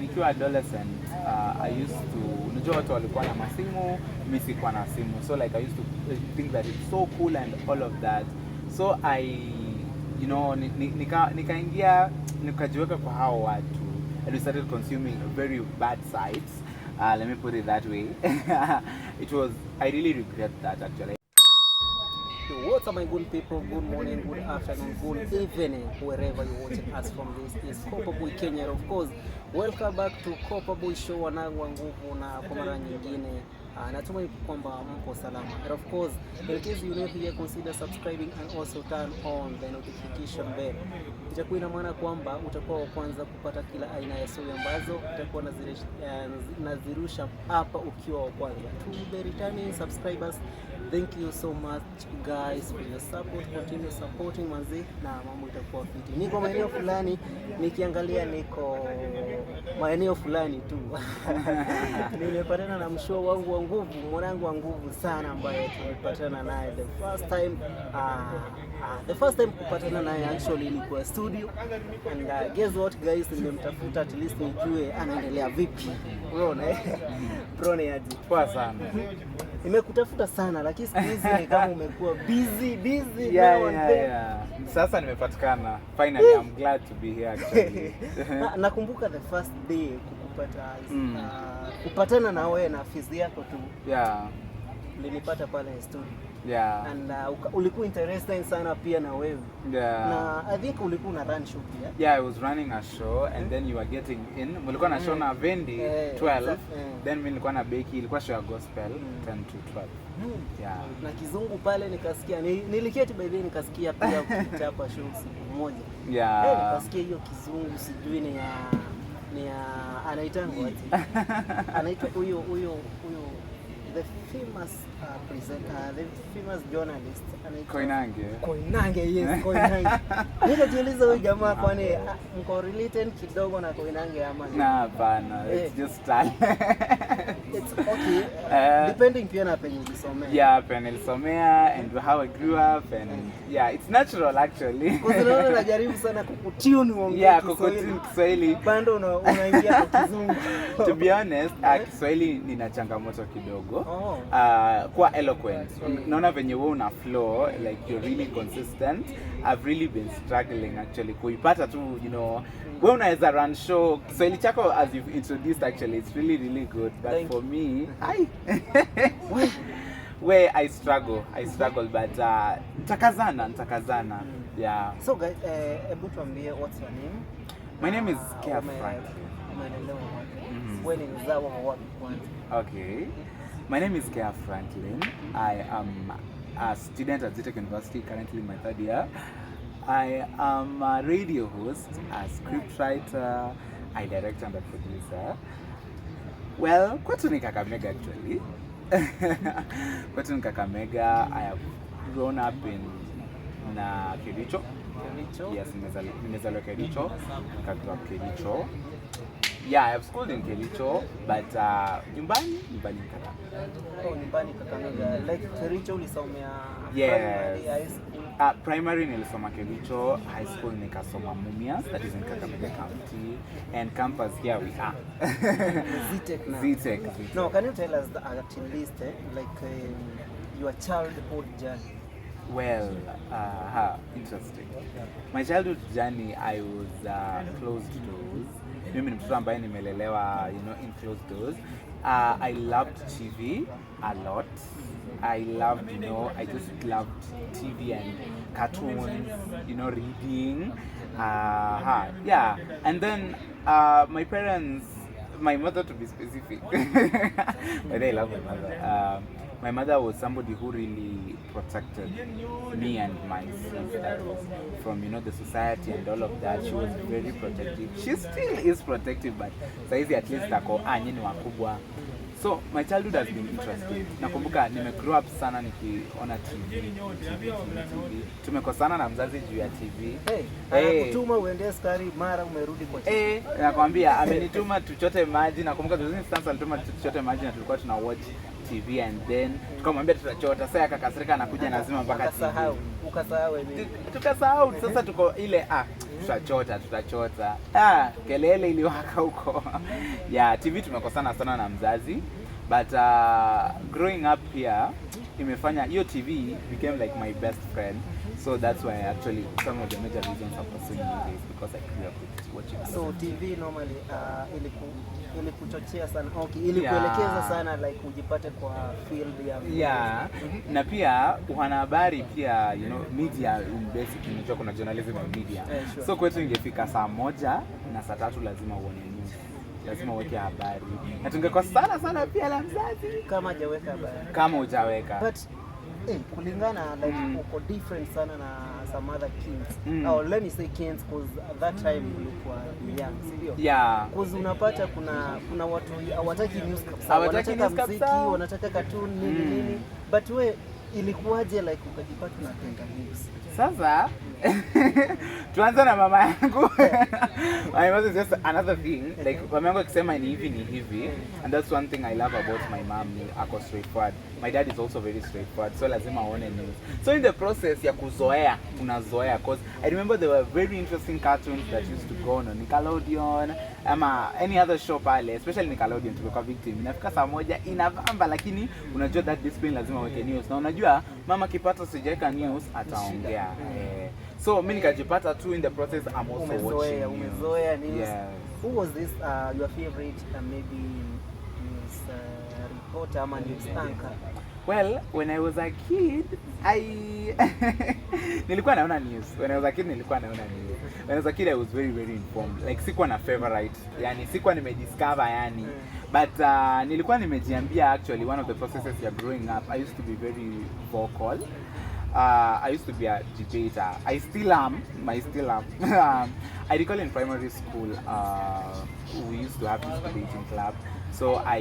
nikiwa adolescent, I used to, unajua watu walikuwa na masimu, mimi sikuwa na simu. So like I used to think that it's so cool and all of that. So you know, nikaingia, nikajiweka kwa hao watu. And we started consuming very bad sites. Let me put it that way. I really regret that actually. What's up my good people, good morning, good afternoon, good evening, wherever you're watching us from. This is Copperboy Kenya, of course. Welcome back to Copperboy Show, wanangu wa nguvu, na kwa mara nyingine natumai kwamba mko salama. And of course, in case you need here, consider subscribing and also turn on the notification bell. Itakuwa ina maana kwamba utakuwa wa kwanza kupata kila aina ya story ambazo utakuwa nazirusha hapa ukiwa wa kwanza. To the returning subscribers, thank you so much guys for your support. Continue supporting manzi na mambo itakuwa fiti. Niko maeneo fulani, nikiangalia niko maeneo fulani tu. Nimepatana na mshow wangu wa nguvu, mwanangu wa nguvu sana ambaye tulipatana naye the first time kupatana naye actually ilikuwa studio. And guess what guys, nimemtafuta at least nijue anaendelea vipi. Bro ni aje? Poa sana. Nimekutafuta sana lakini siku hizi ni kama umekuwa busy. Yeah. Sasa nimepatikana. Finally, I'm glad to be here actually. Nakumbuka the first day kupatana na wewe na fizi yako tu. Yeah. Nilipata pale studio. Yeah. And ulikuwa interesting sana pia na wewe. Yeah. Na I think ulikuwa na run show pia. Yeah, I was running a show and then you were getting in. Mulikuwa na show na Vendi 12. Then mimi nilikuwa na Becky, ilikuwa show ya gospel 10 to 12. Yeah. Na kizungu pale nikasikia, niliketi by the way nikasikia pia kuchapa show siku moja. Yeah. Nikasikia hiyo kizungu sijui ni ya anaitangwa ati. Anaitwa huyo the famous presenter, the famous journalist Koinange, yes, Koinange. Nikajiuliza huyu jamaa kwani mko related kidogo na Koinange ama? Na bana, it's just talent. It's okay. Depending pia na penye ulisomea. Yeah, penye nilisomea and how I grew up and yeah, it's natural actually. Kwa sababu najaribu sana kukutune uongee. Yeah, kukutune Kiswahili. Bando unaingia kwa kizungu. To be honest, Kiswahili nina changamoto kidogo. Kwa eloquent. Naona venye wewe una flow, like you're really consistent. I've really been struggling actually kuipata tu, you know. Wewe unaweza run show. Kiswahili chako as you've introduced actually, it's really good. But for me, where I struggle but nitakazana. Yeah. So guys, hebu tuambie what's your name? My name is Keya Franklin. When in Zawa wapi kwanza? Okay. My name is Keya Franklin. I am a student at Zitech University, currently in my third year. I am a radio host, a scriptwriter, I direct and a producer. Well, kwetu ni Kakamega actually. Kwetu ni Kakamega. I have grown up in Kericho. Yes, nimezaliwa Kericho. Nikatoka Kericho. Yeah, I have schooled in Kericho, but nyumbani Kakamega. Oh, nyumbani Kakamega. Like Kericho ulisomea yes. High school? Primary nilisoma Kericho, high school nikasoma Mumias, that is in Kakamega County, and campus here we are. Zitech now. Zitech. No, can you tell us at least your childhood journey? Well, interesting. My childhood journey, I was closed doors. Mimi ni mtoto ambaye nimelelewa, you know, in closed doors. I loved TV a lot. I just loved TV and cartoons, you know, reading. Yeah. And then my parents, my mother to be specific, but I love my mother. My mother was somebody who really protected me and my sisters from, you know, the society and all of that. She was very protective. She still is protective, but saizi at least ako nyinyi wakubwa. So my childhood has been interesting. Nakumbuka grow up sana nikiona TV. Tumekosana na mzazi juu ya TV. Anakutuma uende skari mara umerudi kwa TV. Nakwambia amenituma tuchote maji. Nakumbuka sasa alituma tuchote maji na tulikuwa tuna watch TV and then tukamwambia tutachota. Sasa akakasirika anakuja lazima mpaka ukasahau. Tukasahau. Sasa tuko ile tutachota. Kelele iliwaka huko. Yeah, TV tumekosana sana na mzazi, but growing up here imefanya hiyo TV became like my best friend. So that's why actually some of the major reasons for pursuing media is because I grew up with watching. So TV normally ilikuchochea sana. Okay, ilikuelekeza sana like ujipate kwa field ya na pia wanahabari pia, you know, media in basic, unajua kuna journalism and media. Sure. So kwetu ingefika saa 1 na saa 3 lazima uone news, lazima uweke habari, na tungekuwa sana pia la mzazi kama hujaweka. But kulingana like uko different sana na some other kids. Or let me say kids, because at that time ulikuwa young, sio? Yeah. Because unapata kuna watu hawataki news kabisa. Wanataka muziki, wanataka cartoon nini. But we ilikuwaje like ukajipata unapenda news? Sasa tuanze na mama yangu. My mother is just another thing, like mama yangu akisema ni hivi, and that's one thing I love about my mom, ako straightforward. My dad is also very straightforward, so lazima aone news. So in the process ya kuzoea, unazoea, because I remember there were very interesting cartoons that used to go on Nickelodeon ama any other show pale, especially Nickelodeon. Tulikuwa victim, inafika saa 1 inavamba, lakini unajua that discipline lazima uweke news, na unajua mama kipata sijaweka news ataongea. So mimi nikajipata tu in the process I'm also watching. Umezoea news. Yes. Who was this your favorite maybe news reporter ama news anchor? Well, when I was a kid, nilikuwa naona news. When I was a kid nilikuwa naona news. When I was a kid I was very informed. Like sikuwa na favorite. Yani sikuwa nimediscover yani. But nilikuwa nimejiambia actually one of the processes ya growing up, I used to be very vocal. I used to be a debater. I still am. I recall in primary school, we used to have this debating club. So I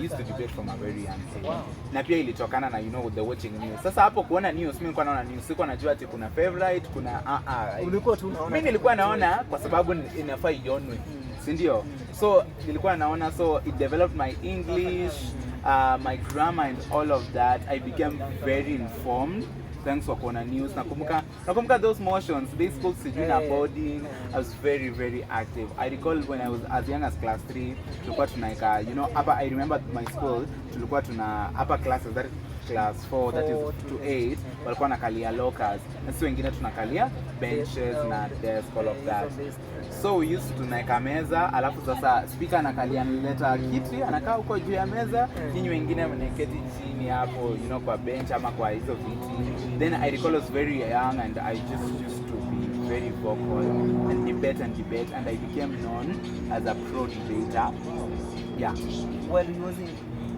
used to debate from a very young age. Wow. Na pia ilitokana na the watching news. Sasa hapo kuona news, mimi nilikuwa naona news, sikuwa najua ati kuna favorite, kuna ulikuwa tu unaona. Mimi nilikuwa naona kwa sababu inafaa ionwe. Si ndio? So nilikuwa naona, so it developed my English, my grammar and all of that. I became very informed thanks for kuona news. Nakumbuka those motions, they school sijuna boarding. I was very active. I recall when I was as young as class 3, tulikuwa tunaika, you know, I remember my school, tulikuwa tuna upper classes, that is class 4, that is to 8, walikuwa nakalia lockers, na sisi wengine tunakalia benches na desk, all of that. So we used to naika meza, alafu sasa speaker anakalia analeta kiti, anakaa huko juu ya meza, ninyi wengine mnaketi chini hapo, you know, kwa bench ama kwa hizo viti. Then I recall I was very young and I just used to be very vocal and debate, and I became known as a pro debater. Yeah. Well, you was in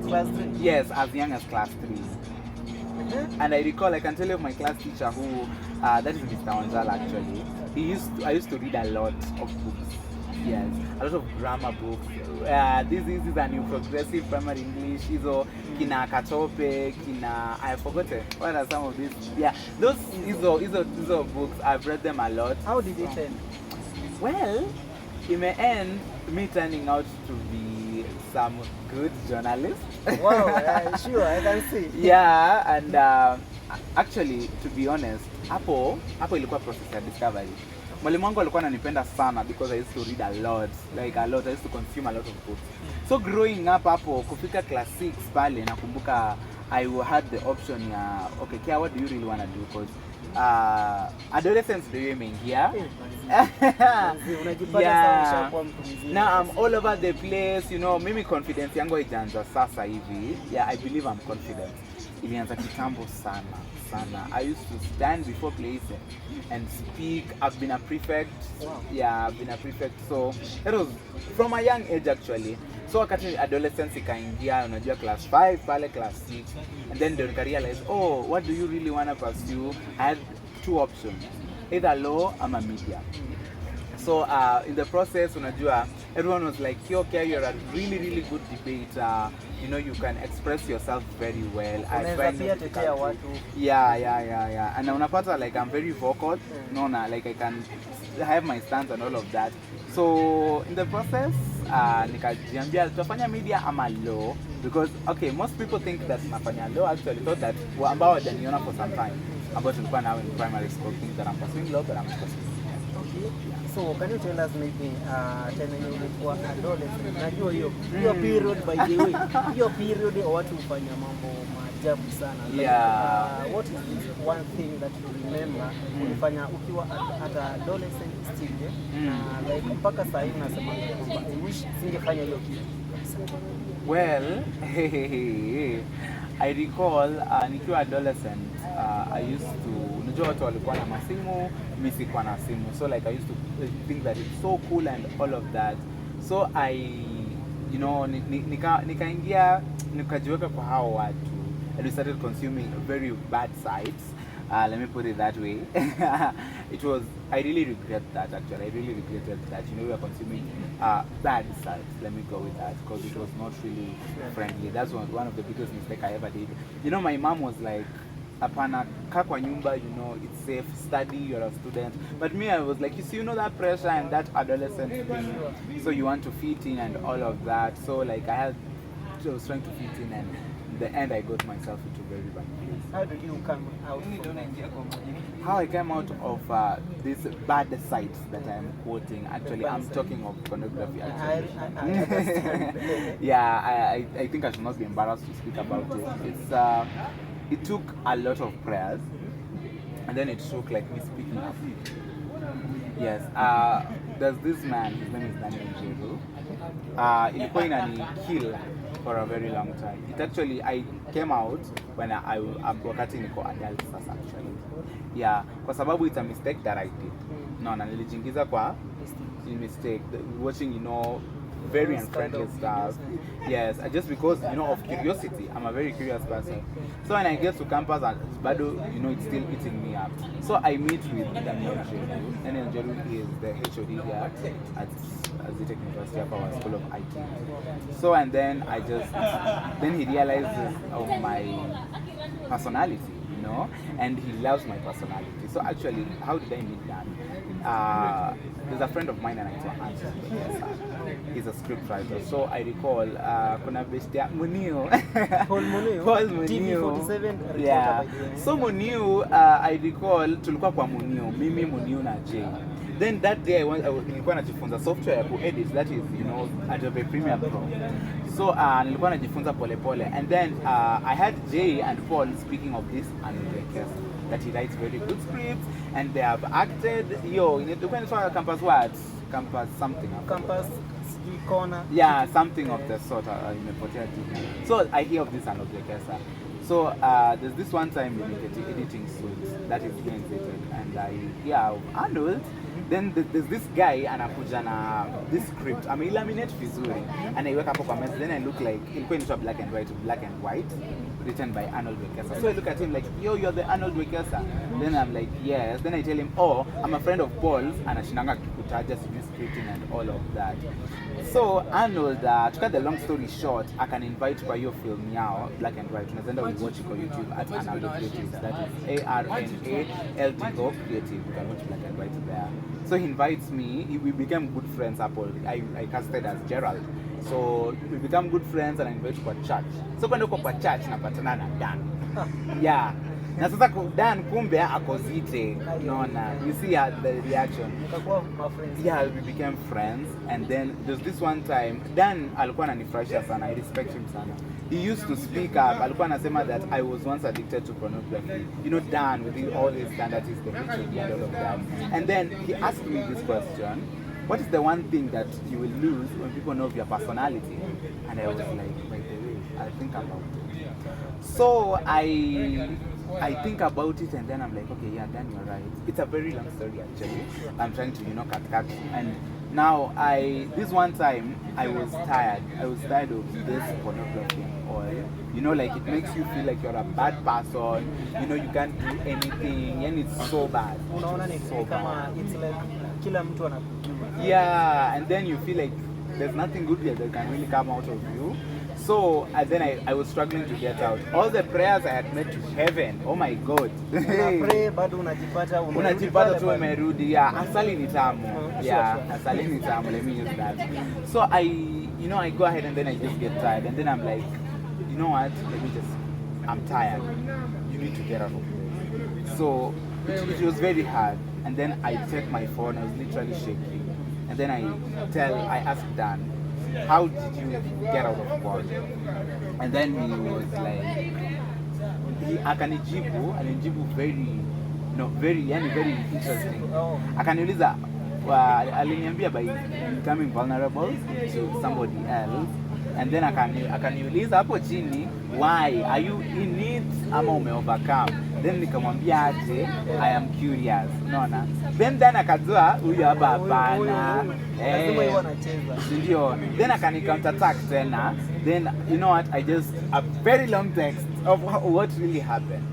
class 3? Yes, as young as class 3. And I recall, I can tell you of my class teacher who, that is Mr. Wanzala actually. I used to read a lot of books. Yes, a lot of grammar books. This is a new progressive primary English. Kina Katope, kina, I have forgotten. What are some of these? Yeah, those books, I've read them a lot. How did it end? Well, it may end me turning out to be some good journalist. Wow, sure, I can see. Yeah, and actually, to be honest, hapo ilikuwa process ya discovery. Mwalimu wangu alikuwa ananipenda sana because I used to read a lot. I used to consume a lot of books. So growing up hapo, kufika class 6 pale, nakumbuka I had the option ya, okay, Keya, what do you really want to do? Because adolescence ndio imeingia. Yeah. Now I'm all over the place, you know, mimi confidence yangu haijaanza sasa hivi. Yeah, I believe I'm confident. Ilianza kitambo sana. I used to stand before places and speak. I've been a prefect. Wow. Yeah, I've been a prefect. So that was from a young age actually. So wakati adolescence ikaingia, unajua class 5 pale class 6, and then they realize, oh, what do you really want to pursue? I had 2 options, either law or media. So in the process, unajua, everyone was like, okay, you're a really good debater. You know, you can express yourself very well. Yeah. And unapata, like, I'm very vocal. No, like I can have my stance and all of that. So in the process, nikajiambia tutafanya media ama law, because okay, most people think that nafanya law. Actually thought that ambao wajaniona for some time, ambao tulikuwa now in primary school, think that I'm pursuing law, but I'm pursuing media. Okay. So can you tell us maybe time when ulikuwa adolescent? Najua hiyo period by the way. Hiyo period watu hufanya mambo maajabu sana. Like, Yeah. what is this one thing that you remember ulifanya ukiwa at adolescent stage na like mpaka sasa hivi nasema kwamba I wish singefanya hiyo kitu. Well, I recall nikiwa adolescent, I used to, unajua watu walikuwa na masimu, mimi sikuwa na simu. So like I used to think that it's so cool and all of that. So nikaingia, nikajiweka kwa hao watu. And we started consuming very bad sites. Let me put it that way. I really regret that actually. I really regretted that. We were consuming bad sites. Let me go with that because it was not really friendly. That's one of the biggest mistakes I ever did. My mom was like, apana, kaa kwa nyumba, it's safe, study, you're a student. But me, I was like, that pressure and that adolescent thing. So you want to fit in and all of that. So like I was trying to fit in and in the end I got myself into very bad place. How did you come out from that? How I came out of these bad sites that I'm quoting. Actually, I'm talking of pornography. Actually. I understand. Yeah, I think I should not be embarrassed to speak about it. It took a lot of prayers, and then it took like me speaking up. Yes, there's this man. His name is Daniel Jeru. Ilikuwa inani-kill for a very long time. It actually, I came out when wakati niko adult sasa actually. Yeah, kwa sababu it's a mistake that I did. No, na nilijiingiza kwa mistake. Watching, very unfriendly stuff. Yes, just because, of curiosity. I'm a very curious person. So when I get to campus, bado, it's still eating me up. So I meet with Daniel Jeru. Daniel Jeru is the HOD here at Zitech University of our School of IT. So and then then he realizes of my personality, and he loves my personality. So actually, how did I meet Dan? There's a friend of mine and I told Answer. He's a script writer. So I recall kuna bestia Munio. Paul Munio. TV47 reporter. Yeah. So Munio, I recall tulikuwa kwa Munio, mimi Munio na Jay. Then that day nilikuwa najifunza software ya kuedit, that is, Adobe Premiere Pro. So nilikuwa najifunza pole pole, and then I had Jay and Paul speaking of this Rejection, that he writes very good scripts and they have acted. Depends on campus what? Campus something. Campus corner. Yeah, something of the sort. So I hear of this Rejection. So there's this one time we get editing suits that is being edited, and I hear of Arnold. Then there's this guy anakuja na this script ameilaminate vizuri, and I wake up kwa mess. Then I look like ilikuwa inaitwa black and white written by Arnold Wekesa. So I look at him like, yo, you're the Arnold Wekesa. Then I'm like, yes. Then I tell him, oh, I'm a friend of Paul's, anashindanga kikutaja sijui scripting and all of that. So Arnold, to cut the long story short, I can invite kwa hiyo film yao black and white. Tunaenda we watch it on YouTube at Arnaldo Creative. That is ARNALDO Creative. You can watch black and white there. So he invites me. We became good friends. I casted as Gerald. So we become good friends and I invite kwa church. So kwenda kwa church napatana na Dan. Yeah. Na sasa Dan kumbe ako Zite. Unaona. You see the reaction. Yeah, we became friends, and then there's this one time Dan alikuwa ananifurahisha sana. I respect him sana. He used to speak up. Alikuwa anasema that I was once addicted to pornography. Dan, with all his standards, the HOD and all of that. And then he asked me this question: what is the one thing that you will lose when people know of your personality? And I was like, by the way, I'll think about it. So I think about it, and then I'm like, okay, yeah, Dan, you're right. It's a very long story actually. I'm trying to, cut. And now this one time I was tired. I was tired of this pornography and all. Like it makes you feel like you're a bad person. You can't do anything, and it's so bad. It's like kila mtu anakujua. Yeah, and then you feel like there's nothing good that can really come out of you. So and then I was struggling to get out. All the prayers I had made to heaven, oh my God. Pray, bado unajipata tu umerudi. Yeah, asali ni tamu. Yeah, asali ni tamu. Let me use that. So I go ahead and then I just get tired, and then I'm like, you know what? I'm tired. You need to get out of this. So it was very hard. and then I check my phone. I was literally shaking, and then I asked Dan, how did you get out of quad? And then he was like, akanijibu very interesting. Akaniuliza, aliniambia by becoming vulnerable to somebody else, and then akaniuliza hapo chini, why are you in it ama ume overcome? Then nikamwambia aje, I am curious, unaona. Then akajua huyu hapa hapana, ndio. Then akani counter attack tena. Then you know what, I just a very long text of what really happened,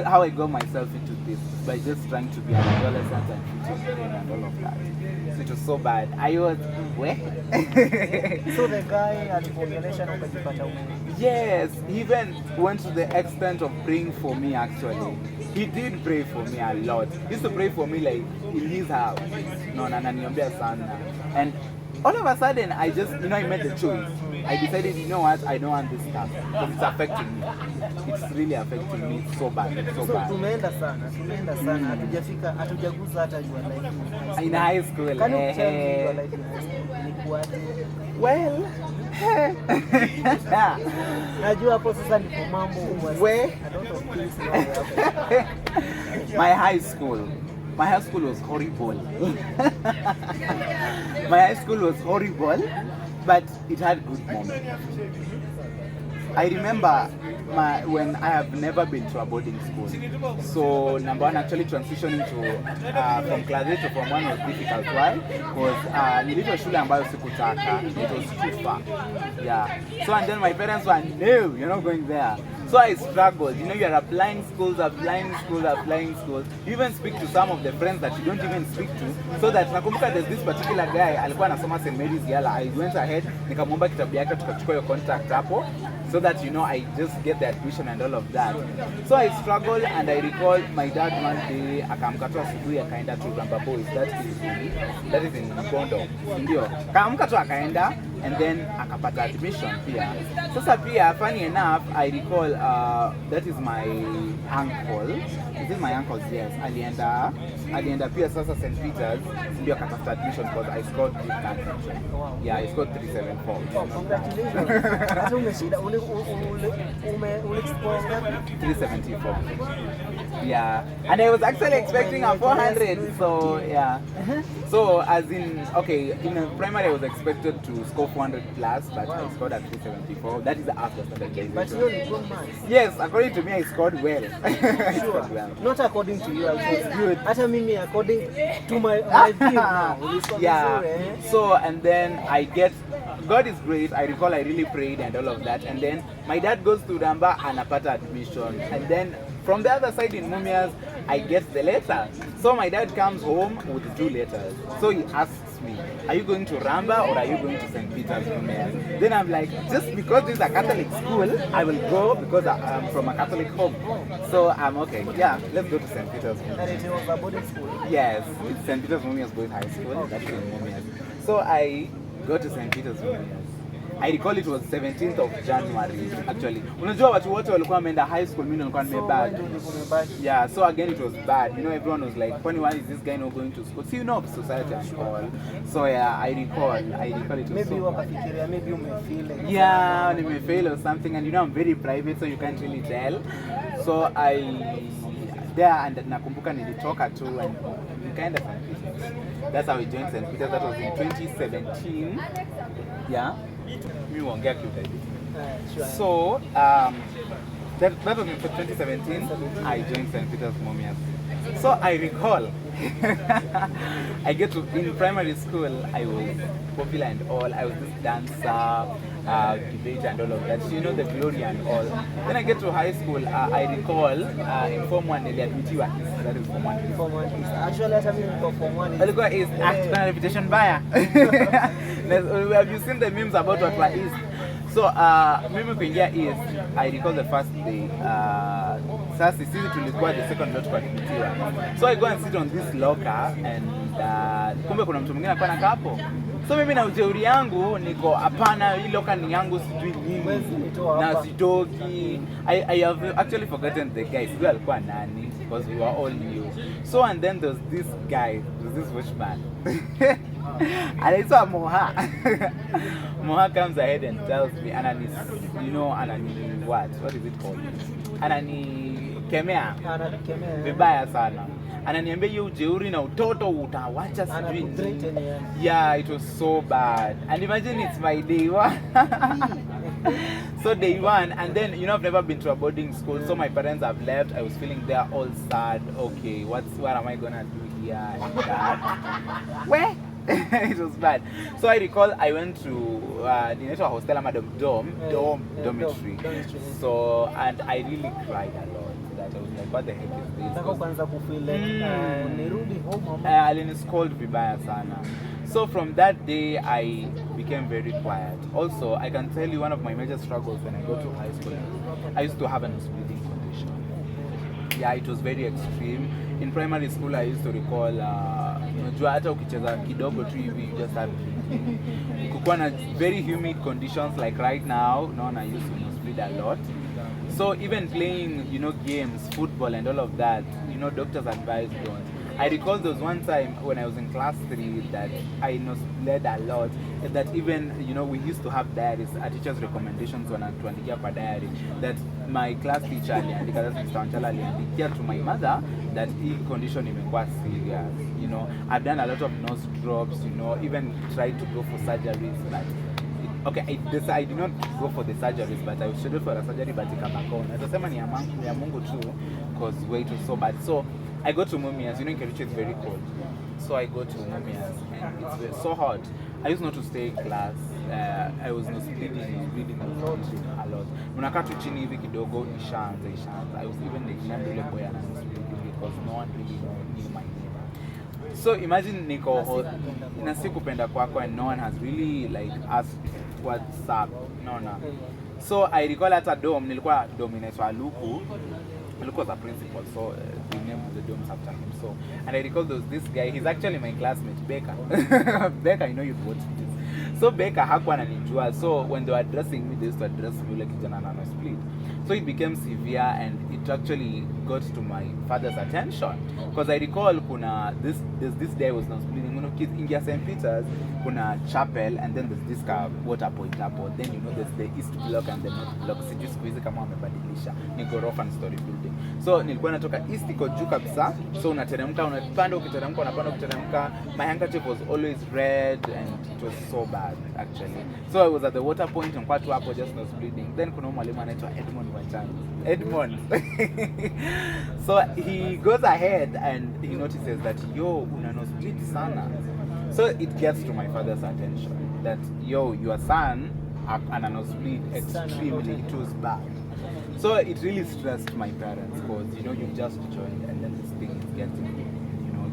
how I got myself into this by just trying to be an adolescent and teaching and all of that. So it was so bad. I was where? So the guy alikuongelesha na ukajipata ume. Yes, he even went to the extent of praying for me actually. He did pray for me a lot. He used to pray for me like in his house. No, ananiombea sana. And all of a sudden I just, I made the choice. I decided, you know what, I don't want this stuff because it's affecting me. It's really affecting me so bad, so bad. Tumeenda sana, hatujaguza hata your life in high school. Can you tell me your life in high school? Ni kuaje? Well, najua hapo sasa ndipo mambo where a lot of things now. My high school was horrible. My high school was horrible, but it had good moments. I remember when I have never been to a boarding school. So number one, actually transitioning to from class 8 to form 1 was difficult. Why? Because nilitwa shule ambayo sikutaka. It was too far. Yeah. So and then my parents were, no, you're not going there. So I struggled. You're applying schools. You even speak to some of the friends that you don't even speak to. So that nakumbuka there's this particular guy alikuwa anasoma St. Mary's Yala. I went ahead, nikamwomba kitabu yake tukachukua your contact hapo. So that I just get the admission and all of that. So I struggled, and I recall my dad one day akamka tu asubuhi akaenda to Ramba Boys, that is in Bondo. Ndio. Kaamka tu akaenda and then akapata admission pia. Sasa pia funny enough, I recall that is my uncle. This is my uncle's, yes. Alienda pia sasa St. Peter's ndio akatafuta admission because I scored good admission. Yeah, I scored 374. Oh, congratulations. Hata umeshinda ule 374. Yeah, and I was actually expecting a 400. So yeah. So as in, okay, in primary I was expected to score 400 plus, but I scored at 374. That is after standardization. But you're in good marks. Yes, according to me I scored well. Sure. Not according to you, I was good. Hata mimi according to my view now. Yeah. So and then God is great. I recall I really prayed and all of that, and then my dad goes to Ramba and apata admission, and then from the other side in Mumias I get the letter. So my dad comes home with 2 letters. So he asks me, are you going to Ramba or are you going to St. Peter's Mumias? Then I'm like, just because this is a Catholic school, I will go because I'm from a Catholic home. So I'm okay. Yeah, let's go to St. Peter's Mumias. And it was a boarding school? Yes, it's St. Peter's Mumias Boys High School. That's in Mumias. So I go to St. Peter's Mumias. I recall it was 17th of January actually. Unajua watu wote walikuwa wameenda high school, mimi nilikuwa nimebaki. Yeah, so again it was bad. Everyone was like, why is this guy not going to school? See, society and all. So yeah, I recall it was maybe so wakafikiria, maybe you may feel like yeah, you may fail or something, and I'm very private, so you can't really tell. So and nakumbuka nilitoka tu and kind of that's how we joined St. Peter's. That was in 2017. Yeah. So that was in 2017. I joined St. Peter's Mumias. So I recall I get to in primary school I was popular and all. I was this dancer, debate and all of that. So, the glory and all. Then I get to high school. I recall in Form 1 niliadmitiwa East. That is Form 1 Form 1 East. Actually hata mimi niko Form 1 East. Alikuwa East. Kuna reputation baya. Have you seen the memes about what were East? So mimi kuingia East, I recall the first day. Sasa sisi tulikuwa the second lot kwa admitiwa. So I go and sit on this locker and kumbe kuna mtu mwingine alikuwa anakaa hapo. So mimi na ujeuri yangu niko hapana, hii locker ni yangu, sijui nini na sitoki. I have actually forgotten the guy. Sijui alikuwa nani. because we were all new. So and then there's this guy, there's this bushman. And I saw Moha. Moha comes ahead and tells me, Anani, Anani what? What is it called? Anani kemea. Vibaya sana. Ananiambia hiyo ujeuri na utoto utawacha sijui. Yeah, it was so bad. And imagine it's my day one. So day one, and then I've never been to a boarding school, so my parents have left. I was feeling they're all sad. Okay, what am I gonna do here? Where? It was bad. So I recall I went to a hostel, dormitory. So and I really cried a lot. That I was like, what the heck is this? Alini scolded vibaya sana. So from that day, I became very quiet. Also, I can tell you one of my major struggles when I go to high school, I used to have an bleeding condition. Yeah, it was very extreme. In primary school, I used to recall, hata ukicheza kidogo tu hivi, you just have bleeding. Kukuwa na very humid conditions like right now, I used to bleed a lot. So even playing, games, football and all of that, doctors advise don't. I recall there was one time when I was in class 3 that I bled a lot, that even, we used to have diaries, a teacher's recommendations wanatuandikia kwa diary, that my class teacher aliandika, that Mr. Wanchala aliandikia to my mother that hii condition imekuwa serious. I've done a lot of nose drops, even tried to go for surgeries, but okay, I did not go for the surgeries, but I was scheduled for a surgery, but ikabako. Nasema ni ya Mungu too, because weight was so bad. So I go to Mumias. In Kericho it's very cold. So I go to Mumias, and it's so hot. I used not to stay in class. I was bleeding a lot. Unakaa tu chini hivi kidogo, ishaanza. I was even declined ile boy and I was bleeding because no one really knew my name. So imagine niko na sikupenda kwako and no one has really like asked what's up. No. So I recall at a dorm, nilikuwa dorm inaitwa Luku. Luku was a principal, so the name of the dorms after him. So, and I recall there was this guy, he's actually my classmate, Becca. Becca, you've watched this. So Becca hakuwa ananijua. So when they were addressing me, they used to address me like kijana na split. So it became severe and it actually got to my father's attention. Because I recall there's this day I was not splitting. In St. Peter's, kuna chapel and then there's this water point hapo. Then there's the east block and the north block. Sijui siku hizi kama wamebadilisha. Ni ghorofa and story building. So nilikuwa natoka east iko juu kabisa. So unateremka, unapanda ukiteremka, unapanda ukiteremka. My handkerchief was always red and it was so bad actually. So I was at the water point and kwatu hapo just not bleeding. Then kuna mwalimu anaitwa Edmond. So he goes ahead and he notices that una nosebleed sana. So it gets to my father's attention that your son ana nosebleed extremely. It was bad. So it really stressed my parents because you've just joined and then this thing is getting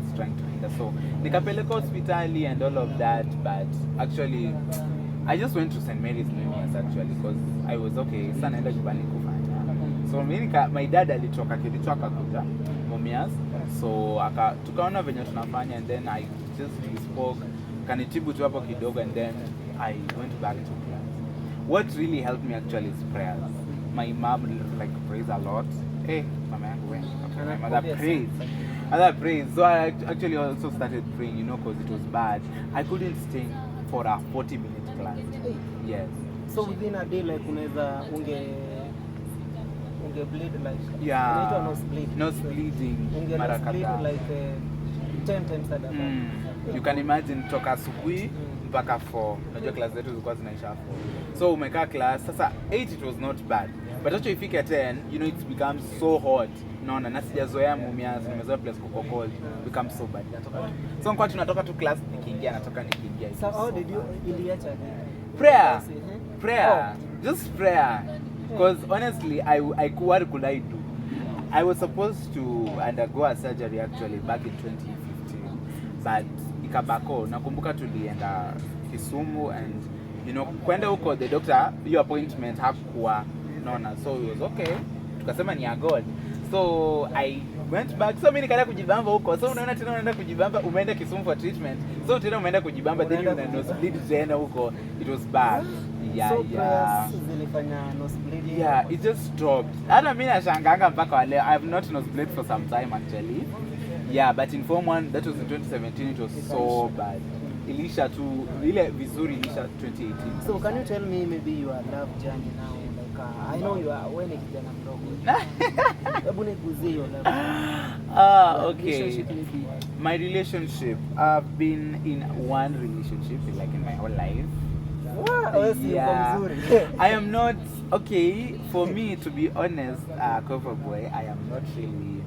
it's trying to hinder. So nikapeleka hospitali and all of that, but actually I just went to St. Mary's Mumias actually because I was okay. Sana naenda nyumbani kufanya. So my dad alitoka Kericho akakuja Mumias. So tukaona venye tunafanya and then I just spoke, kanitibu tu hapo kidogo and then I went back to class. What really helped me actually is prayers. My mom prays a lot. Hey, mama yangu wewe. My mother prays. So I actually also started praying, because it was bad. I couldn't stay for a 40-minute class. Yes. So within a day unaweza unge bleed yeah, nose bleeding mara kadhaa 10 times a day. You can imagine toka asubuhi mpaka 4. Unajua class zetu zilikuwa zinaisha 4. So umekaa class sasa 8 it was not bad. But actually ifike 10, it becomes so hot. Na sijazoea Mumias, nimezoea place kuko cold, becomes so bad. So kwa tunatoka tu class nikiingia. So how did you iliacha? Prayer. Just prayer. Because honestly, what could I do? I was supposed to undergo a surgery actually back in 2015, but ikabako. Nakumbuka tulienda Kisumu and kwenda huko the doctor, your appointment hakuwa so it was okay. Tukasema ni ya God. So I went back. So mimi nikaenda kujibamba huko. So unaona tena unaenda kujibamba, umeenda Kisumu for treatment. So tena umeenda kujibamba, then you nosebleed tena huko. It was bad. Yeah, so yeah. Zilifanya nosebleed. Yeah, it just stopped. Hata mimi nashanganga mpaka wale. I have not nosebleed for some time actually. Yeah, but in Form 1, that was in 2017, it was so bad. Ilisha tu, ile vizuri ilisha 2018. So can you tell me maybe your love journey now? Like, I know you are when kijana mdogo. Hebu niguzie your love. Okay. My relationship, I've been in one relationship like in my whole life. Wow, Yeah. I am not, okay, for me to be honest, cover boy, I am not really,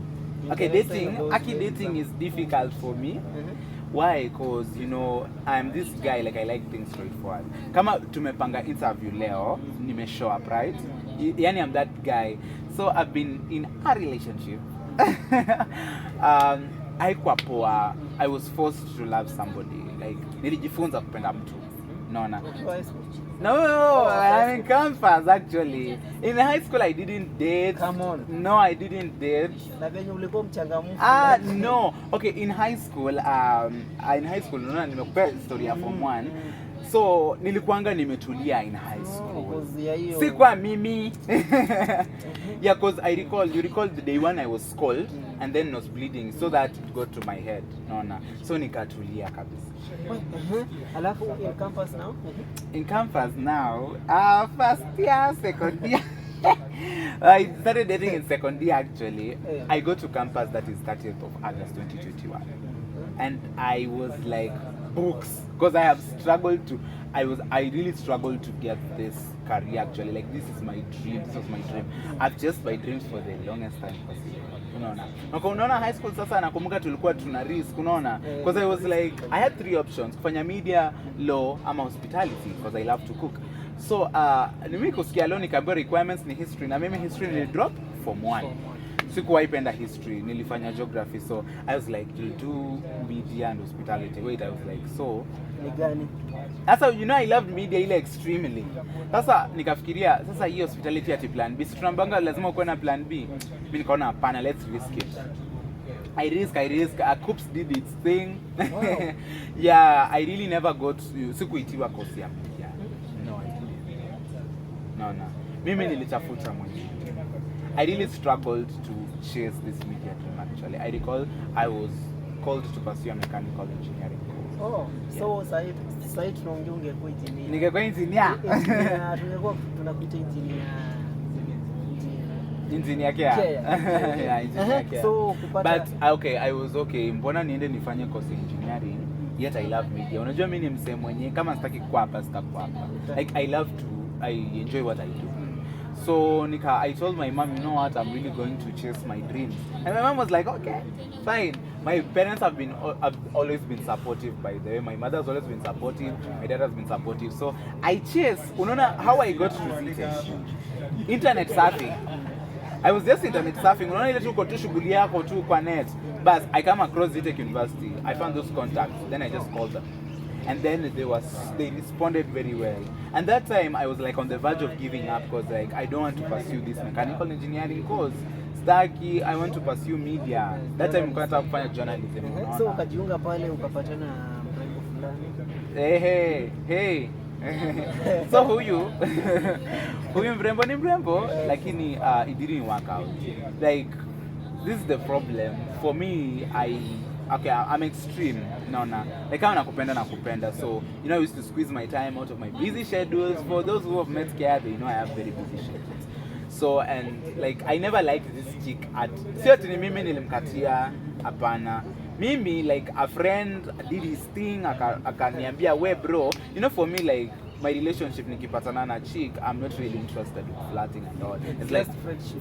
okay, dating is difficult for me. Why? Because, you know, I'm this guy, like I like things straightforward. Kama tumepanga interview leo, nime show up, right? Yani I'm that guy. So I've been in a relationship. Haikuwa poa. I was forced to love somebody. Like, nilijifunza kupenda mtu. Naona. No, I'm in campus actually. In high school I didn't date. Come on. No, I didn't date. Na venye ulikuwa mchangamfu. No. Okay, in high school, unaona nimekupea story ya Form 1. So, nilikuanga nimetulia in high school. Si kwa mimi. Yeah, because you recall the day when I was cold and then was bleeding, so that it got to my head. Naona. So nikatulia kabisa. Alafu in campus now? In campus now, first year, second year. I started dating in second year actually. I go to campus, that is 30th of August 2021. And I was like, books, because I have struggled to, I really struggled to get this career actually. Like, this is my dream, this was my dream. I've chased my dreams for the longest time possible. Unaona high school sasa nakumbuka tulikuwa tuna risk, unaona, because I was like, I had 3 options: kufanya media, law ama hospitality, because I love to cook. So mimi kusikia law nikaambiwa requirements ni history, na mimi history nilidrop Form 1. Sikuwahi penda history, nilifanya geography. So I was like, you'll do media and hospitality. Wait, I was like, so ni gani? Sasa, you know, I loved media ile extremely. Sasa nikafikiria, sasa hii hospitality ati plan B, si tunambanga lazima uwe na plan B. Mimi nikaona hapana, let's risk it. I risk. Coops did its thing. Wow. Yeah, I really never got to sikuitiwa course ya media. No, I didn't. No. Mimi nilitafuta mwenyewe. I really struggled to chase this media dream actually. I recall I was called to pursue a mechanical engineering course. Oh, yeah. So sasa tunaongea ungekuwa engineer. Ningekuwa engineer. Tungekuwa tunakuita engineer. Engineer Keya. Yeah, engineer Keya. So kupata, but okay, I was okay. Mbona niende nifanye course engineering? Yet I love media. Unajua mimi ni msemo mwenyewe, kama sitaki kuwa hapa sitakuwa hapa. Like, I enjoy what I do. So I told my mom, you know what, I'm really going to chase my dreams. And my mom was like, okay, fine. My parents have always been supportive, by the way. My mother has always been supportive. My dad has been supportive. So I chase. Unaona how I got to ZTech? Internet surfing. I was just internet surfing. Unaona ile tu tu shughuli yako tu kwa net. But I come across ZTech University. I found those contacts. Then I just called them. And then they responded very well. And that time I was like on the verge of giving up, because like I don't want to pursue this mechanical engineering course. Staki, I want to pursue media. That time nikataka kufanya journalism. So ukajiunga pale ukapatana mrembo fulani. Hey. So huyu mrembo ni mrembo, lakini it didn't work out. Like, this is the problem. For me, I'm extreme. Like, kama nakupenda. So, you know, I used to squeeze my time out of my busy schedules. For those who have met Keya, they know I have very busy schedules. So, and like, I never liked this chick sio ati mimi nilimkatia, hapana. Mimi, like, a friend did his thing, akaniambia, we bro, you know, for me, like, my relationship nikipatana na chick, I'm not really interested in flirting and all. It's like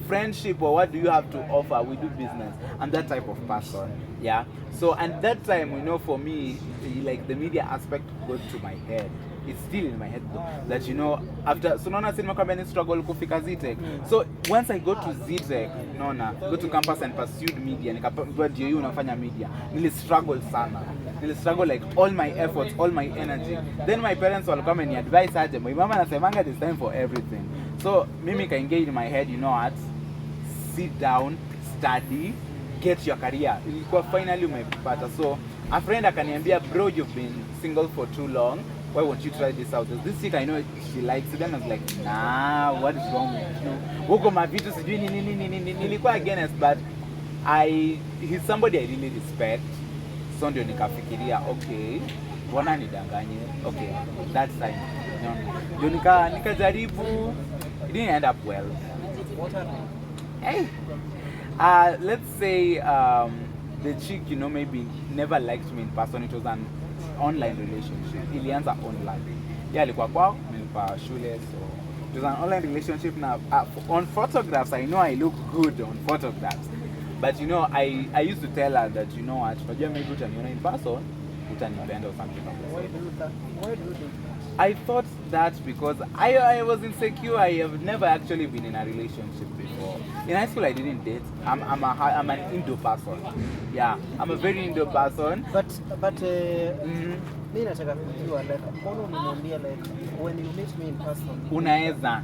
friendship, or what do you have to offer? We do business. I'm that type of person. Yeah. So, and that time, you know, for me, like, the media aspect got to my head. It's still in my head though, that, you know, after, so naona sema kwamba ni struggle kufika ZTech. So once I go to ZTech, go to campus and pursued media, nikapata ndio hiyo unafanya media, struggle like all my efforts, all my energy. Then my parents will come and advise aje, my mama anasemanga this time for everything. So mimi ka engage in my head, you know what, sit down, study, get your career. Ilikuwa finally umepata. So a friend akaniambia, bro, you've been single for too long, why won't you try this out? This chick I know she likes it. Then I was like, nah, what is wrong with you? Huko mavitu sijui nini. Nilikuwa against, but he's somebody I really respect. So ndio nikafikiria, okay, mbona nidanganye? Okay, that's time. Ndio nikajaribu. It didn't end up well. What happened? Hey, let's say the chick, you know, maybe never liked me in person. It was an online relationship. Ilianza online. Yeah, alikuwa kwao, nilikuwa shule, so it was an online relationship. Now on photographs, I know I look good on photographs, but you know, I used to tell her that, you know what, unajua maybe utaniona in person, utanipenda or something like that. Why do you think? I thought that because I was insecure. I have never actually been in a relationship before. In high school, I didn't date. I'm an indoor person. Yeah, I'm a very indoor person. But mimi nataka kujua, like, mbona unamwambia, like, when you meet me in person Unaweza.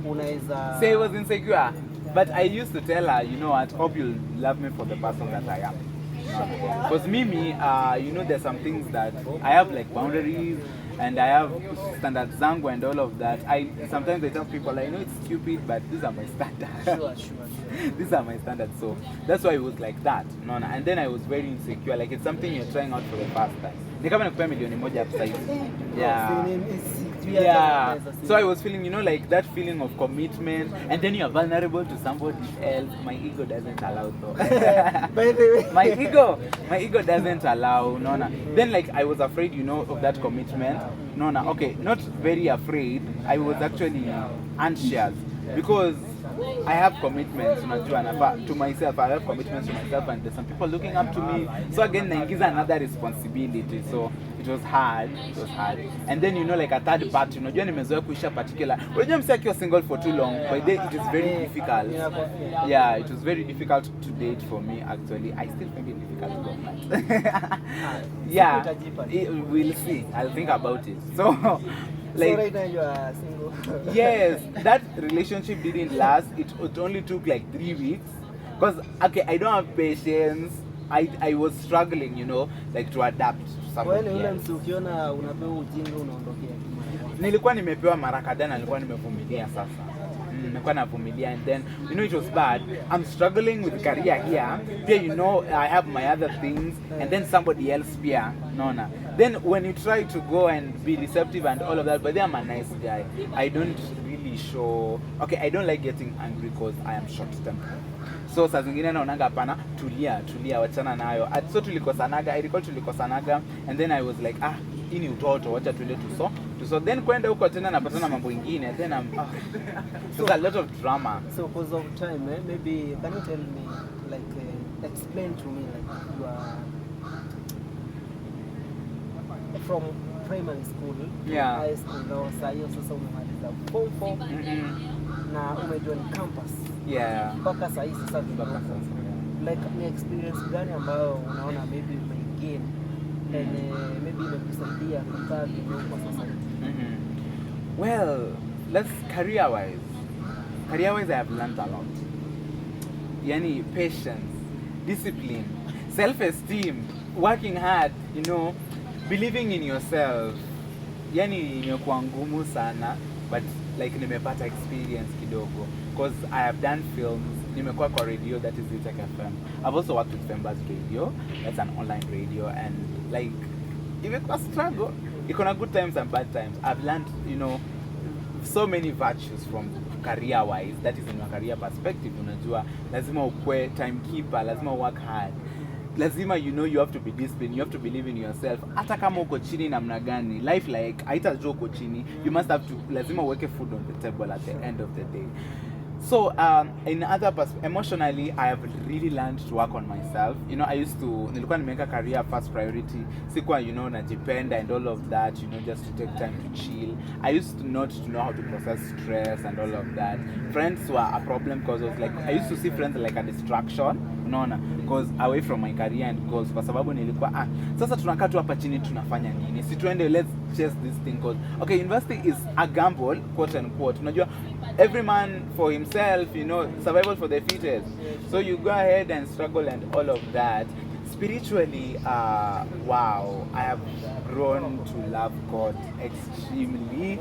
Say I was insecure, but I used to tell her, you know what, hope you'll love me for the person that I am. Because Mimi, you know, there's some things that I have, like boundaries, and I have standards zangu and all of that. Sometimes I tell people, I know it's stupid, but these are my standards. Sure. These are my standards. So that's why it was like that. No, and then I was very insecure. Like, it's something you're trying out for the first time. Ni kama nikupea milioni moja sasa hivi. Yeah. So I was feeling, you know, like that feeling of commitment, and then you're vulnerable to somebody else. My ego doesn't allow though. By the way, my ego doesn't allow. No. Then like I was afraid, you know, of that commitment. No. Okay, not very afraid. I was actually anxious because I have commitments to myself. I have commitments to myself, and there's some people looking up to me. So again, naingiza another responsibility. So it was hard. And then, you know, like a third part, you know, nimezoea kuisha particular. Unajua msi akiwa single for too long, by then it is very difficult. Yeah, it was very difficult to date for me actually. I still find it difficult to go. Yeah, we'll see. I'll think about it. So like, so right now you are single. Yes, that relationship didn't last. It only took like 3 weeks. Because, okay, I don't have patience. I was struggling, you know, like to adapt to somebody else. Ukiona unapewa ujinga unaondokea. Nilikuwa nimepewa mara kadhaa na nilikuwa nimevumilia sasa. Nilikuwa navumilia, and then, you know, it was bad. I'm struggling with career here. Pia, you know, I have my other things, and then somebody else pia. No. Then when you try to go and be receptive and all of that, but then I'm a nice guy. I don't really show. Okay, I don't like getting angry because I am short-tempered. So saa zingine naonanga hapana, tulia, wachana nayo. So I recall tulikosanaga, and then I was like, hii ni utoto, wacha tuende tuso. Then kwenda huko tena napatana mambo ingine, then there's a lot of drama. So because of time, maybe can you tell me, like, explain to me, like, you are from primary school, Yeah. high school, now sasa umemaliza form 4 na umejoin campus. Yeah. Mpaka sasa hivi sasa Mpaka sasa, yeah. like, ni experience gani ambayo unaona maybe umegain and maybe imekusaidia kukaa vile kwa sasa hivi? Well, career-wise I have learned a lot. Yani patience, discipline, self-esteem, working hard, you know, believing in yourself. Yani imekuwa ngumu sana, but like nimepata experience kidogo because I have done films. Nimekuwa kwa radio, that is Rejection FM. I've also worked with Femba's Radio, that's an online radio, and like imekuwa struggle. Ikona good times and bad times. I've learned, you know, so many virtues from career-wise. That is in your career perspective. Unajua, lazima ukwe timekeeper, lazima work hard. Lazima, you know, you have to be disciplined, you have to believe in yourself. Hata kama uko chini namna gani, life like haitajua uko chini. You must have to, lazima uweke food on the table at the end of the day. So in other emotionally, I have really learned to work on myself. You know, nilikuwa nimeweka career first priority. Sikuwa, you know, najipenda and all of that, you know, just to take time to chill. I used to not to know how to process stress and all of that. Friends were a problem because I used to see friends like a distraction. unaona, because away from my career and goals, kwa sababu nilikuwa sasa tunakaa tu hapa chini tunafanya nini, si tuende, let's chase this thing, cause okay, university is a gamble, quote unquote, unajua, every man for himself, you know, survival for the fittest, so you go ahead and struggle and all of that. Spiritually, wow, I have grown to love God extremely,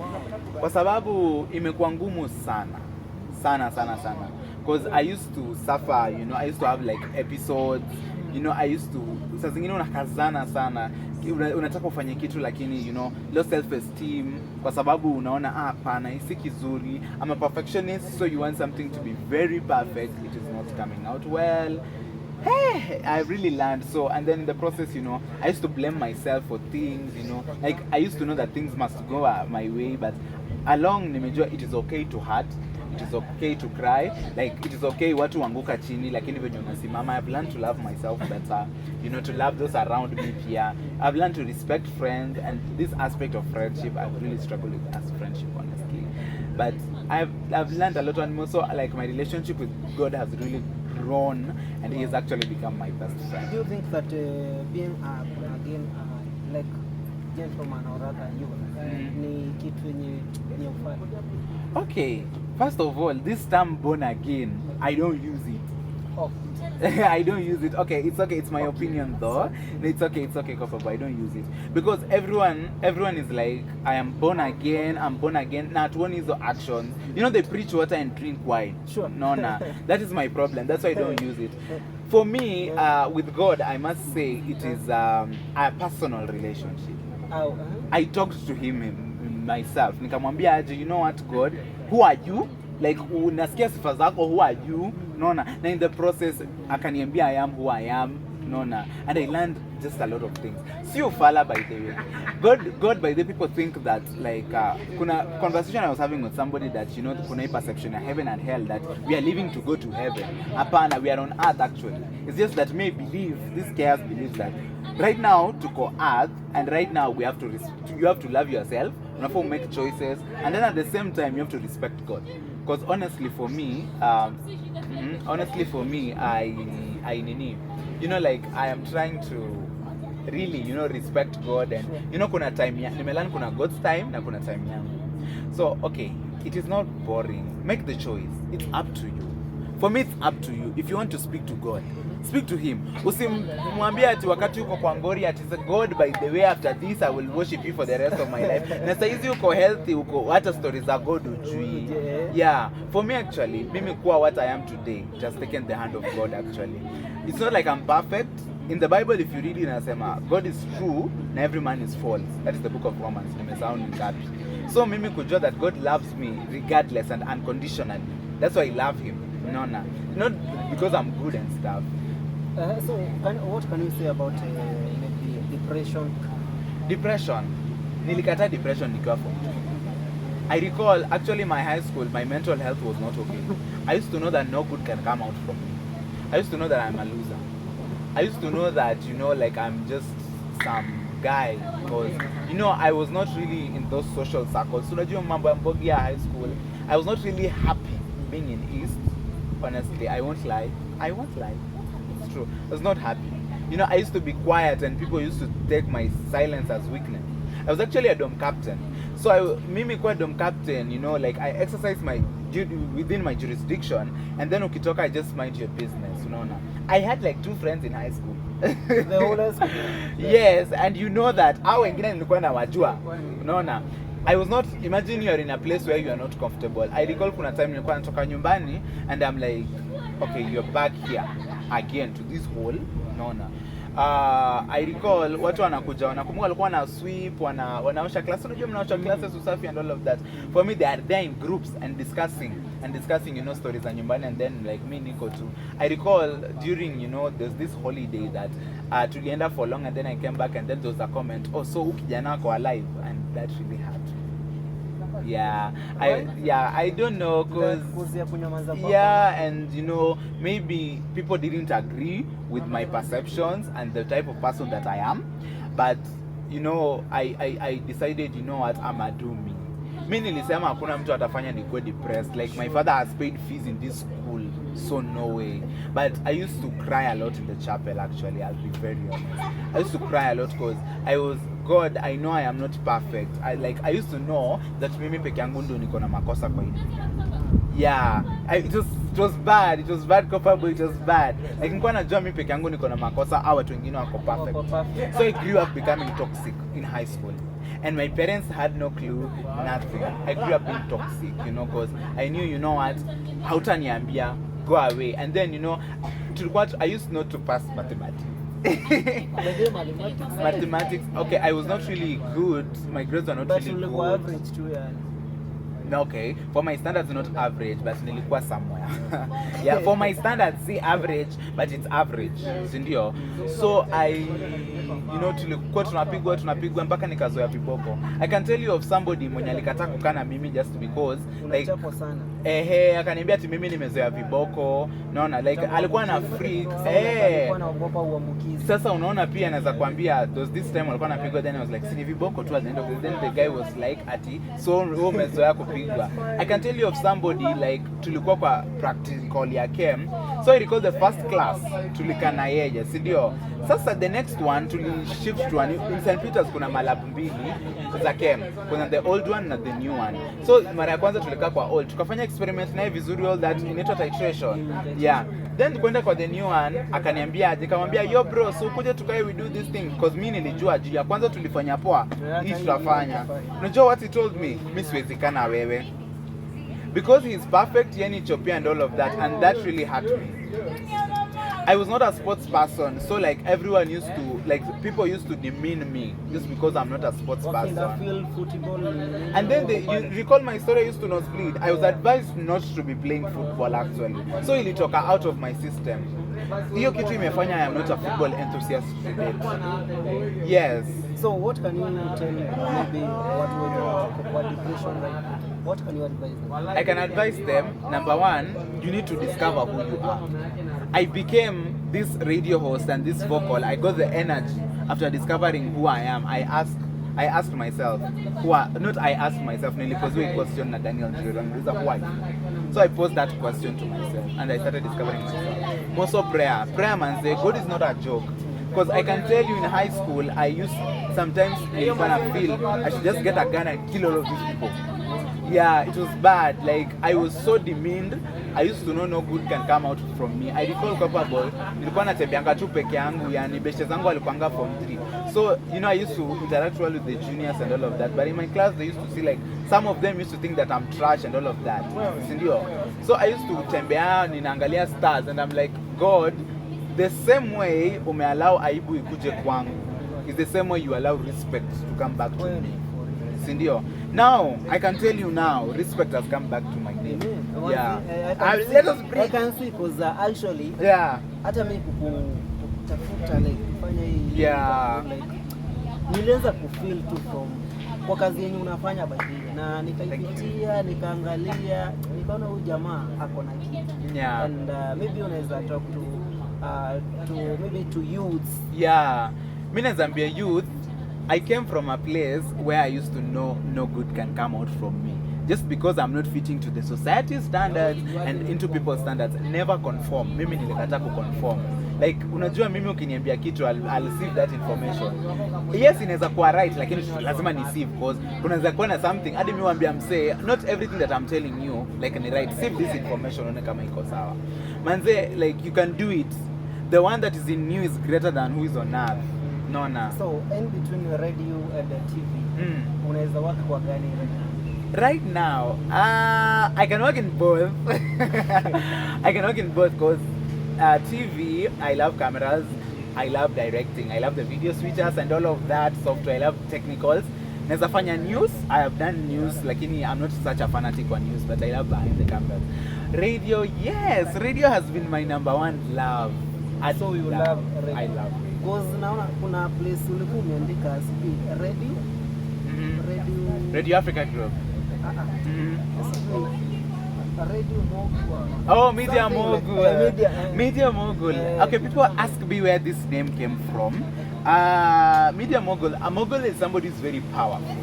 kwa sababu imekuwa ngumu sana sana, because I used to suffer, you know, I used to have like episodes, you know, I used to, saa zingine unakazana sana, unataka ufanye kitu lakini, you know, low self esteem, kwa sababu unaona hapana, hisi kizuri, I'm a perfectionist, so you want something to be very perfect, it is not coming out well. Hey, I really learned. So, and then in the process, you know, I used to blame myself for things, you know, like I used to know that things must go my way, but along nimejua it is okay to hurt, it is okay to cry, like it is okay watu wanguka chini, lakini venye unasimama. I've learned to love myself better, you know, to love those around me here. I've learned to respect friends, and this aspect of friendship I've really struggled with as friendship, honestly, but I've learned a lot, and also like my relationship with God has really grown, and he has actually become my best friend. Do you think that being born again, like gentleman or rather you, ni kitu yenye ufanye? Okay, first of all, this term born again, I don't use it. Oh. I don't use it. Okay, it's my opinion though. It's okay, Kofa, but I don't use it. Because everyone is like, I am born again, Not one is the actions. You know, they preach water and drink wine. Sure. No. That is my problem. That's why I don't use it. For me, with God, I must say it is a personal relationship. I talked to him myself. Nikamwambia aje, you know what, God, who are you? Like, unasikia sifa zako, who are you? Nona. Na in the process, akaniambia I am who I am. Nona. And I learned just a lot of things. Sio fala, by the way. God, by the way, people think that, like, kuna conversation I was having with somebody that, you know, kuna hii perception of heaven and hell, that we are living to go to heaven. Hapana, we are on earth actually. It's just that this chaos believes that right now to go earth, and right now you have to love yourself, you have to make choices, and then at the same time you have to respect God. Because honestly for me, I you know, like, I am trying to really, you know, respect God, and you know, kuna time nimelearn kuna God's time na kuna time yangu. So okay, it is not boring. Make the choice. It's up to you. For me, it's up to you. If you want to speak to God, speak to him. Usimwambie ati wakati uko kwa ngori ati God, by the way, after this I will worship you for the rest of my life. Na saizi uko healthy, uko hata stories za God ujui. Yeah, for me actually, mimi kuwa what I am today, just taken the hand of God actually. It's not like I'm perfect. In the Bible, if you read it, inasema God is true and every man is false. That is the book of Romans. Nimesound ngapi? So mimi kujua that God loves me regardless and unconditionally. That's why I love him. No, not because I'm good and stuff. So what can you say about maybe depression? Depression. Nilikata depression nikiwa form 2. I recall actually my high school, my mental health was not okay. I used to know that no good can come out from me. I used to know that I'm a loser. I used to know that, you know, like I'm just some guy, because, you know, I was not really in those social circles. So unajua mambo ya mbogi ya high school, I was not really happy being in East. Honestly, I won't lie. It's true. I was not happy. You know, I used to be quiet and people used to take my silence as weakness. I was actually a dorm captain. So mimi kwa dorm captain, you know, like I exercise my within my jurisdiction, and then ukitoka I just mind your business, you know. I had like 2 friends in high school. The whole high school. Yes, and you know that hao wengine nilikuwa nawajua. Unaona? I was not, imagine you are in a place where you are not comfortable. I recall kuna time nilikuwa natoka nyumbani and I'm like, okay, you're back here again to this hole. Unaona? I recall watu wanakumbuka walikuwa na sweep, wanaosha class, unajua mnaosha classes, usafi and all of that. For me, they are there in groups and discussing, you know, stories za nyumbani, and then like me niko too. I recall during, you know, there's this holiday that tulienda for long, and then I came back and then there was a comment, oh, so ukijana wako alive, and that really hurt. Yeah, I don't know, cause yeah, and you know, maybe people didn't agree with my perceptions and the type of person that I am, but you know, I decided, you know what, I'ma do me. mimi nilisema hakuna mtu atafanya nikuwe depressed. Like my father has paid fees in this school, so no way. But I used to cry a lot in the chapel actually, I'll be very honest. I used to cry a lot because I was, God, I know I am not perfect. I used to know that mimi peke yangu ndo niko na makosa kwa hili. Yeah, it was bad. It was bad, Kopaboy, it was bad. Like nilikuwa najua mimi peke yangu niko na makosa au watu wengine wako perfect. So I grew up becoming toxic in high school. And my parents had no clue, nothing. I grew up being toxic, you know, because I knew, you know what, hautaniambia, go away. And then, you know, I used not to pass mathematics. Mathematics, okay, I was not really good. My grades were not really good. But average too, yeah. Okay, for my standards not average, but nilikuwa somewhere. Yeah, for my standards see average, but it's average, sindio? So you know, tulikuwa tunapigwa mpaka nikazoea viboko. I can tell you of somebody mwenye alikataa kukaa na mimi just because like akaniambia ati mimi nimezoea viboko, naona like alikuwa na freak, alikuwa anaogopa uambukizi. Sasa unaona pia anaweza kuambia this time alikuwa anapigwa, then I was like, si viboko tu, at the end of the day the guy was like ati so umezoea kupigwa. I can tell you of somebody like tulikuwa kwa practical ya chem, so I recall the first class tulikana yeye, si ndio? Sasa the next one shift to in St. Peter's kuna malab mbili za chem, kuna the old one na the new one. So mara ya kwanza tulikaa kwa old, tukafanya experiment naye vizuri, all that inaitwa titration. Yeah, then kwenda kwa the new one akaniambia, nikamwambia yo bro, so kuja tukae we do this thing, because mimi nilijua juu ya kwanza tulifanya poa, hii tutafanya. Unajua what he told me? Mimi siwezi kana wewe, because he is perfect, yani chopia and all of that, and that really hurt me. I was not a sports person, so like everyone used to, like people used to demean me just because I'm not a sports person. And then you recall my story, I used to nosebleed. I was advised not to be playing football actually, so ilitoka out of my system. Hiyo kitu imefanya I am not a football enthusiast today. Yes. So what can you tell maybe what depression, like what can you advise them? I can advise them, number one, you need to discover who you are. I became this radio host and this vocal. I got the energy after discovering who I am. I asked myself, nilipozua question na Daniel Jordan, who are you? So I posed that question to myself and I started discovering myself. Also prayer man say God is not a joke. Because I can tell you in high school, I used sometimes when I feel I should just get a gun and kill all of these people. Yeah, it was bad. Like I was so demeaned. I used to know no good can come out from me. I recall Kopaboy, nilikuwa natembeanga tu peke yangu, yani beshe zangu walikuanga form 3. So, you know, I used to interact well with the juniors and all of that. But in my class, they used to see like, some of them used to think that I'm trash and all of that. Sindio? So I used to tembea, ninaangalia stars, and I'm like, God, the same way umeallow aibu ikuje kwangu is the same way you allow respect to come back to me. Sindio? Now, I can tell you now, respect has come back to my name. Yeah. I can see because actually, yeah. Hata mimi kutafuta like kufanya hii, yeah, like nilianza kufeel tu from kwa kazi yenye unafanya basi, na nikaipitia, nikaangalia, nikaona huyu jamaa ako na kitu. Yeah. And maybe unaweza talk to youths. Yeah. Mimi nazambia youth, I came from a place where I used to know no good can come out from me. Just because I'm not fitting to the society standards and into people's standards, never conform. Mimi nilikata kuconform. Like, unajua mimi ukiniambia kitu, I'll receive that information. Yes, inaweza kuwa right, lakini lazima ni sieve, because unaweza kuwa na something, hadi mimi waambia msee, not everything that I'm telling you, like ni right. Sieve this information, one kama iko sawa. Manze, like, you can do it. The one that is in you is greater than who is on earth. Nona. So, in between the radio and the TV, unaweza work kwa gani right now? I can work in both. I can work in both because TV, I love cameras, I love directing, I love the video switches and all of that software, I love technicals. Naweza fanya news, I have done news, lakini I'm not such a fanatic on news, but I love behind the cameras. Radio, yes, radio has been my number one love. So you love radio? I love radio. Because naona kuna place ulikuwa umeandika radio? Radio Africa Group. Radio Mogul. Oh, Media Mogul. Media Mogul. Okay, people ask me where this name came from. Media Mogul. A mogul is somebody who's very powerful.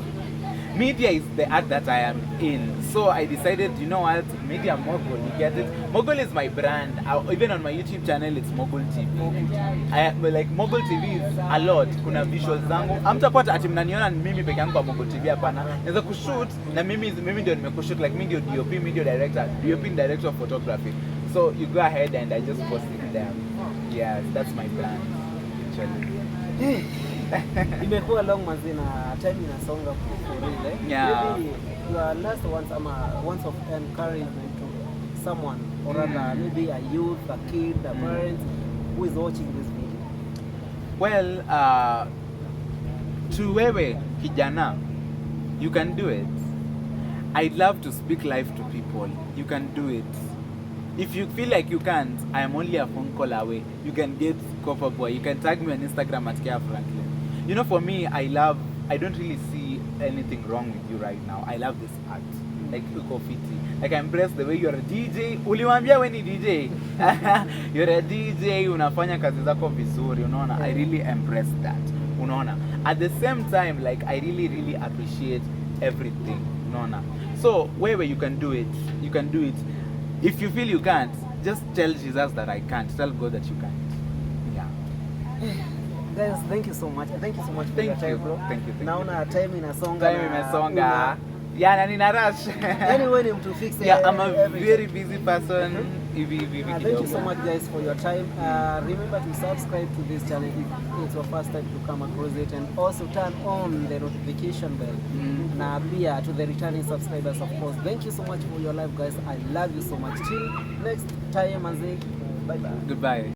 Media is the art that I am in. So I decided, you know what, media mogul, you get it? Mogul is my brand. Even on my YouTube channel, it's Mogul TV. Like Mogul TV is a lot. Kuna visuals zangu. Hamtakuwa ati mnaniona mimi peke yangu kwa Mogul TV hapana. Naweza kushoot na mimi ndio nimekushoot, like mimi ndio DOP, mimi ndio director, DOP and director of photography. So you go ahead and I just post it there. Yes, that's my brand. Actually. Imekuwa long manzi na time inasonga for real, eh? Yeah. Maybe your last once of encouragement to someone or rather maybe a youth, a kid, a parent who is watching this video. Well, to wewe kijana, you can do it. I'd love to speak life to people. You can do it. If you feel like you can't, I am only a phone call away. You can get Copper Boy. You can tag me on Instagram at Keya Franklin. You know, for me, I don't really see anything wrong with you right now. I love this art. Like, uko fiti. Like, I embrace the way you're a DJ. Uliwambia we ni DJ. You're a DJ, unafanya kazi zako vizuri, unaona? I really embrace that, unaona? At the same time, like, I really appreciate everything, unaona? So, wewe, you can do it. You can do it. If you feel you can't, just tell Jesus that I can't. Tell God that you can't. Yeah. Guys, thank you so much. Thank you so much for your time, bro. Thank you. Naona time inasonga. Time imesonga. Yeah, na nina rush. Anyway, ni mtu fix. Yeah, I'm a very busy person. Thank you so much, guys, for your time. Remember to subscribe to this channel if it's your first time to come across it, and also turn on the notification bell. Na pia to the returning subscribers, of course. Thank you so much for your life, guys. I love you so much. Till next time, Azek. Bye bye. Goodbye.